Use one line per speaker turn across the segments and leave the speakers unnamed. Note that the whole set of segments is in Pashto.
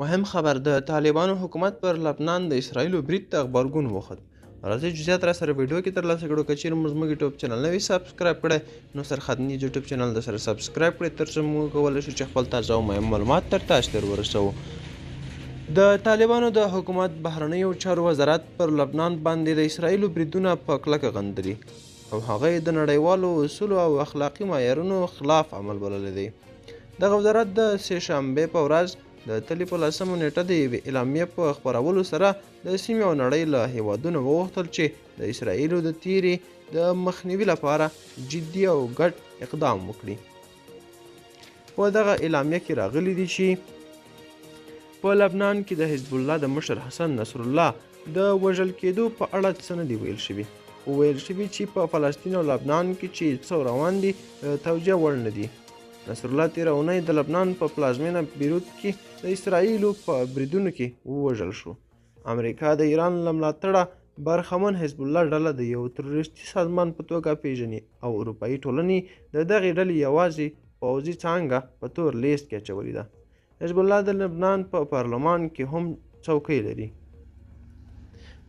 مهم خبر د طالبانو حکومت پر لبنان د اسرائیلو برید ته غبرګون وښود. راځئ جزئیات را سره ویډیو کې ترلاسه کړو. که چیرې مو زموږ یوټیوب چینل نه وي سبسکرایب کړی نو سرحد نیوز یوټیوب چینل د سره سبسکرایب کړئ تر څو موږ کولی شو چې خپل تازه او مهم معلومات تر تاسو ته ورسوو. د طالبانو د حکومت بهرنیو چارو وزارت پر لبنان باندې د اسرائیلو بریدونه په کلکه غندلي او هغه یې د نړیوالو اصولو او اخلاقي معیارونو خلاف عمل بللی دی. دغه وزارت د سې شنبې په ورځ د تلې په 10مه نیټه د یوې اعلامیې په خپرولو سره د سیمې او نړۍ له هیوادونو وغوښتل چې د اسرائیلو د تیرې د مخنیوي لپاره جدي او ګډ اقدام وکړي. په دغه اعلامیه کې راغلي دي چې په لبنان کې د حزب الله د مشر حسن نصر الله د وژل کېدو په اړه څه نه دي ویل شوي. ویل شوي چې په فلسطین او لبنان کې چې څه روان دي توجیه وړ نه دي. نصر الله تېره اونۍ د لبنان په پلازمینه بیروت کې د اسرائیلو په بریدونو کې ووژل شو. امریکا د ایران له ملاتړه برخمن حزب الله ډله د یو تروریستي سازمان په توګه پیژني او اروپایي ټولنې د دغې ډلې یوازې پوځي څانګه په تور لیست کې اچولې ده. حزب الله د لبنان په پارلمان کې هم څوکۍ لري.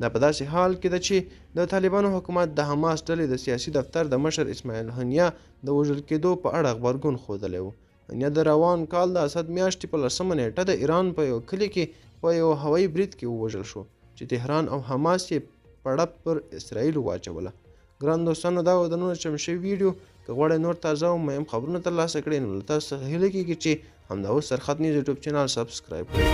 دا په داسې حال کې ده چې د طالبانو حکومت د حماس ډلې د سیاسي دفتر د مشر اسماعیل هنیه د وژل کېدو په اړه غبرګون ښودلی و. هنیه د روان کال د اسد میاشتې په 10مه نیټه د ایران په یو کلي کې په یو هوایي برید کې ووژل شو چې تهران او حماس یې پړه پر اسرائیلو واچوله. ګران دوستانو دا و د نور چمتو شوي ویډیو. که غواړئ نور تازه او مهم خبرونه ترلاسه کړئ نو له تاسو څخه هیله کېږي چې همدا اوس سرحد نیوز یوټیوب چینل سبسکرایب کړئ.